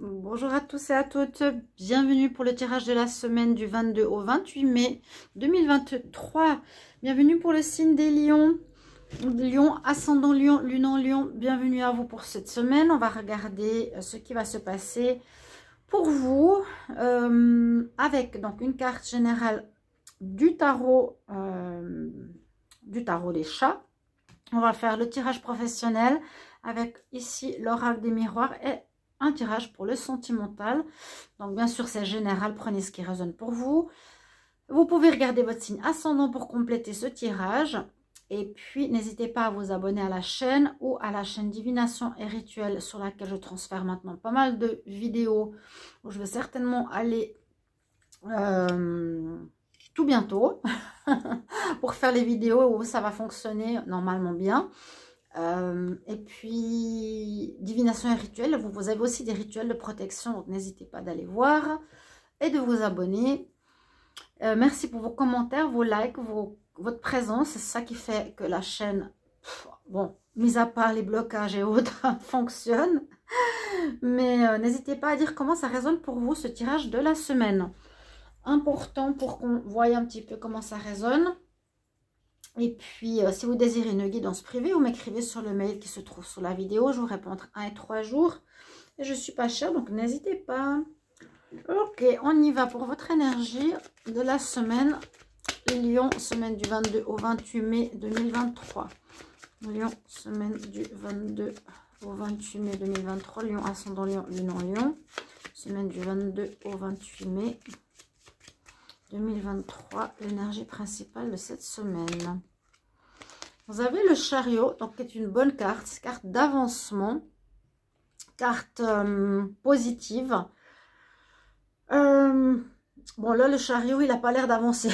Bonjour à tous et à toutes, bienvenue pour le tirage de la semaine du 22 au 28 mai 2023. Bienvenue pour le signe des lions, lion, ascendant lion, lune en lion. Bienvenue à vous pour cette semaine. On va regarder ce qui va se passer pour vous avec donc une carte générale du tarot des chats. On va faire le tirage professionnel avec ici l'oracle des miroirs et un tirage pour le sentimental. Donc bien sûr c'est général, prenez ce qui résonne pour vous. Vous pouvez regarder votre signe ascendant pour compléter ce tirage. Et puis n'hésitez pas à vous abonner à la chaîne ou à la chaîne Divination et Rituel sur laquelle je transfère maintenant pas mal de vidéos où je vais certainement aller tout bientôt pour faire les vidéos où ça va fonctionner normalement bien. Et puis Divination et Rituel, vous avez aussi des rituels de protection, donc n'hésitez pas d'aller voir et de vous abonner. Merci pour vos commentaires, vos likes, votre présence, c'est ça qui fait que la chaîne, bon, mis à part les blocages et autres, fonctionne. Mais n'hésitez pas à dire comment ça résonne pour vous ce tirage de la semaine. Important pour qu'on voie un petit peu comment ça résonne. Et puis, si vous désirez une guidance privée, vous m'écrivez sur le mail qui se trouve sous la vidéo. Je vous réponds entre 1 et 3 jours. Et je ne suis pas chère, donc n'hésitez pas. Ok, on y va pour votre énergie de la semaine. Lion, semaine du 22 au 28 mai 2023. Lion, semaine du 22 au 28 mai 2023. Lion, ascendant Lion, lune en Lion. Semaine du 22 au 28 mai 2023, l'énergie principale de cette semaine. Vous avez le chariot, donc qui est une bonne carte, carte d'avancement, carte positive. Bon là le chariot il n'a pas l'air d'avancer.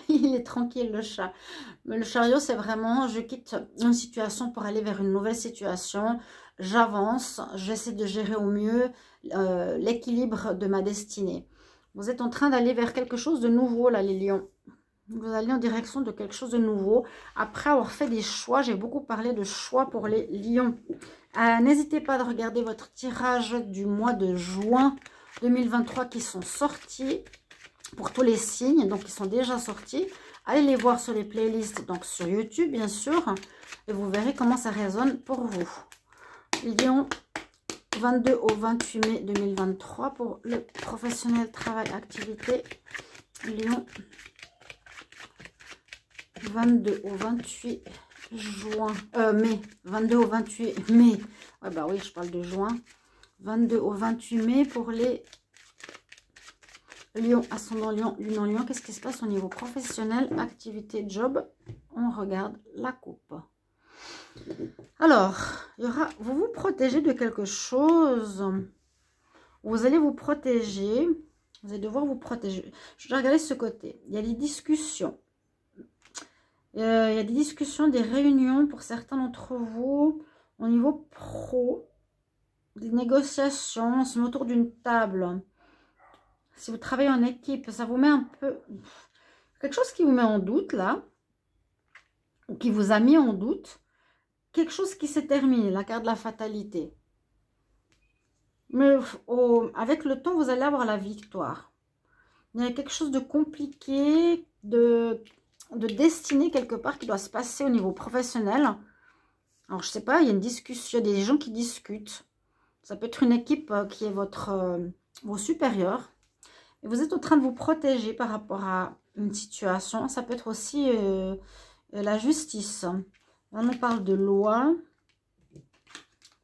Il est tranquille le chat. Mais le chariot c'est vraiment je quitte une situation pour aller vers une nouvelle situation. J'avance, j'essaie de gérer au mieux l'équilibre de ma destinée. Vous êtes en train d'aller vers quelque chose de nouveau, là, les lions. Vous allez en direction de quelque chose de nouveau. Après avoir fait des choix, j'ai beaucoup parlé de choix pour les lions. N'hésitez pas à regarder votre tirage du mois de juin 2023 qui sont sortis pour tous les signes. Donc, ils sont déjà sortis. Allez les voir sur les playlists, donc sur YouTube, bien sûr. Et vous verrez comment ça résonne pour vous. Lion. 22 au 28 mai 2023 pour le professionnel, travail, activité. Lion. 22 au 28 juin. Mai. 22 au 28 mai. Ouais, bah oui, je parle de juin. 22 au 28 mai pour les Lion, ascendant Lion, lune en Lion. Qu'est-ce qui se passe au niveau professionnel, activité, job? On regarde la coupe. Alors, vous vous protégez de quelque chose. Vous allez vous protéger. Vous allez devoir vous protéger. Je vais regarder ce côté. Il y a des discussions. Il y a des discussions, des réunions pour certains d'entre vous. Au niveau pro. Des négociations. On se met autour d'une table. Si vous travaillez en équipe, ça vous met un peu... quelque chose qui vous met en doute, là. Ou qui vous a mis en doute. Quelque chose qui s'est terminé, la carte de la fatalité. Mais avec le temps, vous allez avoir la victoire. Il y a quelque chose de compliqué, de destiné quelque part qui doit se passer au niveau professionnel. Alors, je sais pas, il y a une discussion, il y a des gens qui discutent. Ça peut être une équipe qui est vos supérieurs. Et vous êtes en train de vous protéger par rapport à une situation. Ça peut être aussi la justice. On nous parle de loi.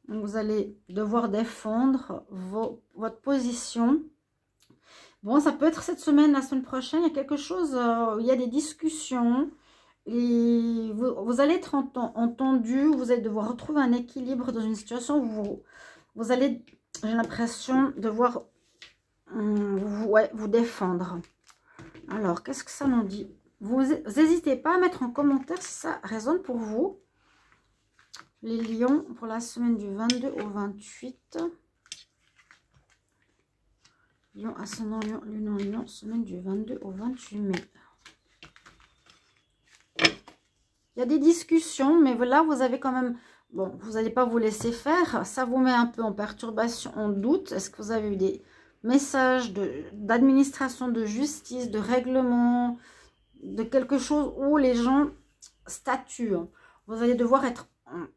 Vous allez devoir défendre votre position. Bon, ça peut être cette semaine, la semaine prochaine. Il y a quelque chose, il y a des discussions. Et vous allez être entendu. Vous allez devoir retrouver un équilibre dans une situation où vous allez, j'ai l'impression, devoir vous défendre. Alors, qu'est-ce que ça nous dit? Vous n'hésitez pas à mettre en commentaire si ça résonne pour vous. Les lions pour la semaine du 22 au 28. Lion, ascendant Lion, lune en Lion, semaine du 22 au 28 mai. Il y a des discussions, mais là, vous avez quand même... Bon, vous n'allez pas vous laisser faire. Ça vous met un peu en perturbation, en doute. Est-ce que vous avez eu des messages d'administration, de justice, de règlement, de quelque chose où les gens statuent? Vous allez devoir être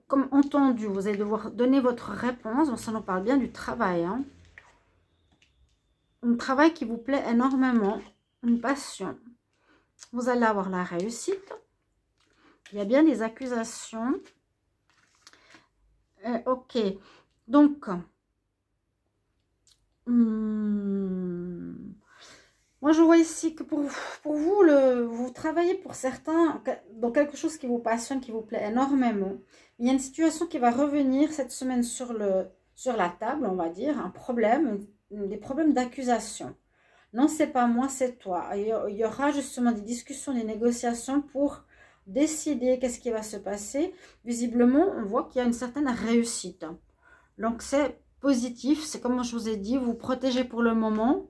comme entendu. Vous allez devoir donner votre réponse. Bon, ça nous parle bien du travail. Hein. Un travail qui vous plaît énormément. Une passion. Vous allez avoir la réussite. Il y a bien des accusations. Ok. Donc, moi je vois ici que pour vous, vous travaillez pour certains dans quelque chose qui vous passionne, qui vous plaît énormément. Il y a une situation qui va revenir cette semaine sur la table, on va dire, un problème, des problèmes d'accusation. Non, c'est pas moi, c'est toi. Il y aura justement des discussions, des négociations pour décider qu'est-ce qui va se passer. Visiblement, on voit qu'il y a une certaine réussite. Donc, c'est positif. C'est comme je vous ai dit, vous protégez pour le moment.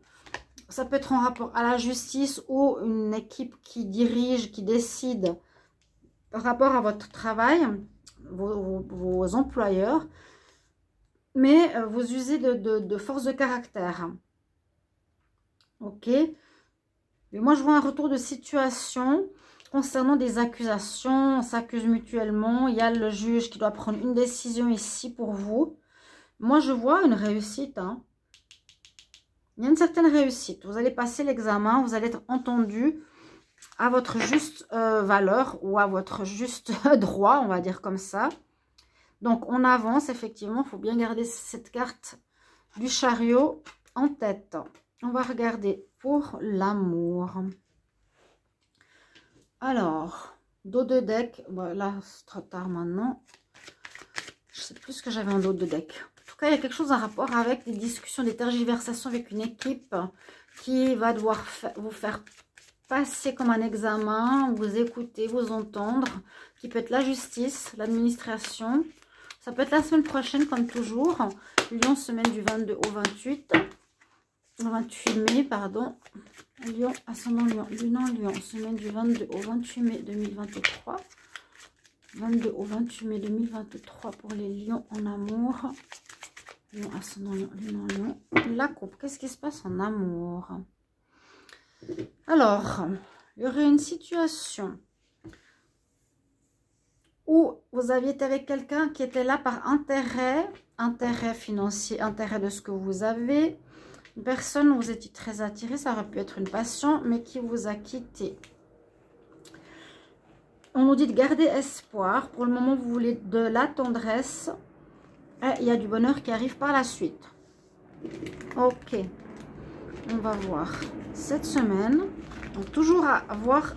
Ça peut être en rapport à la justice ou une équipe qui dirige, qui décide par rapport à votre travail, vos employeurs. Mais vous usez de force de caractère. Ok. Et moi, je vois un retour de situation concernant des accusations. On s'accuse mutuellement. Il y a le juge qui doit prendre une décision ici pour vous. Moi, je vois une réussite. Hein. Il y a une certaine réussite. Vous allez passer l'examen. Vous allez être entendu à votre juste valeur ou à votre juste droit, on va dire comme ça. Donc, on avance, effectivement. Il faut bien garder cette carte du chariot en tête. On va regarder pour l'amour. Alors, dos de deck. Bon, là, c'est trop tard maintenant. Je sais plus ce que j'avais en dos de deck. En tout cas, il y a quelque chose en rapport avec des discussions, des tergiversations avec une équipe qui va devoir vous faire passer comme un examen, vous écouter, vous entendre, qui peut être la justice, l'administration. Ça peut être la semaine prochaine, comme toujours. Lion, semaine du 22 au 28 mai, pardon. Lion, ascendant Lion, Lune en Lion, semaine du 22 au 28 mai 2023. 22 au 28 mai 2023 pour les lions en amour. Lion, ascendant Lion, Lune en Lion. La coupe, qu'est-ce qui se passe en amour? Alors, il y aurait une situation où vous aviez été avec quelqu'un qui était là par intérêt financier, intérêt de ce que vous avez. Une personne où vous étiez très attiré, ça aurait pu être une passion, mais qui vous a quitté. On nous dit de garder espoir. Pour le moment, vous voulez de la tendresse. Et il y a du bonheur qui arrive par la suite. Ok. On va voir cette semaine. Donc, toujours à voir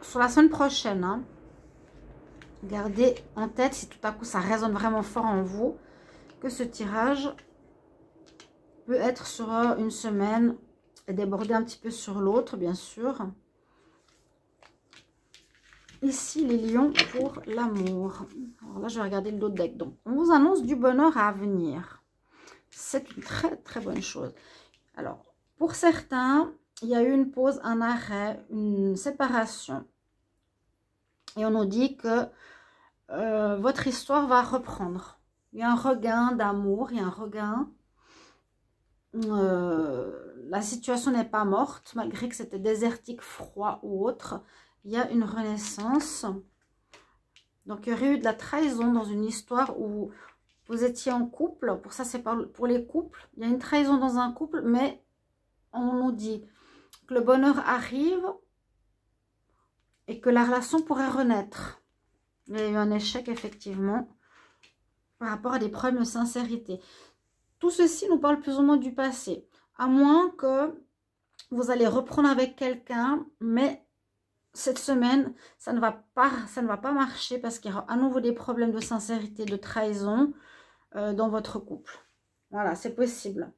sur la semaine prochaine. Hein. Gardez en tête, si tout à coup ça résonne vraiment fort en vous, que ce tirage peut être sur une semaine et déborder un petit peu sur l'autre, bien sûr. Ici, les lions pour l'amour. Alors là, je vais regarder le dos de deck. Donc, on vous annonce du bonheur à venir. C'est une très, très bonne chose. Alors, pour certains, il y a eu une pause, un arrêt, une séparation. Et on nous dit que votre histoire va reprendre. Il y a un regain d'amour, il y a un regain. La situation n'est pas morte, malgré que c'était désertique, froid ou autre. Il y a une renaissance. Donc, il y aurait eu de la trahison dans une histoire où vous étiez en couple. Pour ça, c'est pour les couples. Il y a une trahison dans un couple, mais on nous dit que le bonheur arrive et que la relation pourrait renaître. Il y a eu un échec, effectivement, par rapport à des problèmes de sincérité. Tout ceci nous parle plus ou moins du passé. À moins que vous allez reprendre avec quelqu'un, mais cette semaine, ça ne va pas marcher parce qu'il y aura à nouveau des problèmes de sincérité, de trahison dans votre couple. Voilà, c'est possible.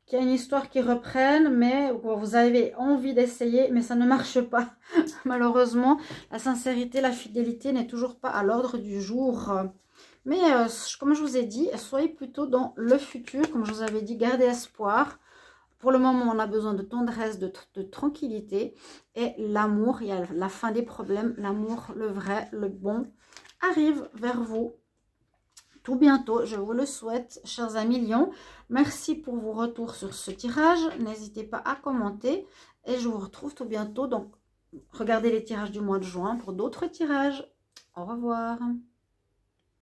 Qu'il y a une histoire qui reprenne, mais vous avez envie d'essayer, mais ça ne marche pas. Malheureusement, la sincérité, la fidélité n'est toujours pas à l'ordre du jour. Mais comme je vous ai dit, soyez plutôt dans le futur. Comme je vous avais dit, gardez espoir. Pour le moment, on a besoin de tendresse, de tranquillité. Et l'amour, il y a la fin des problèmes. L'amour, le vrai, le bon. arrive vers vous tout bientôt. Je vous le souhaite, chers amis Lion. Merci pour vos retours sur ce tirage. N'hésitez pas à commenter et je vous retrouve tout bientôt. Donc, regardez les tirages du mois de juin pour d'autres tirages. Au revoir.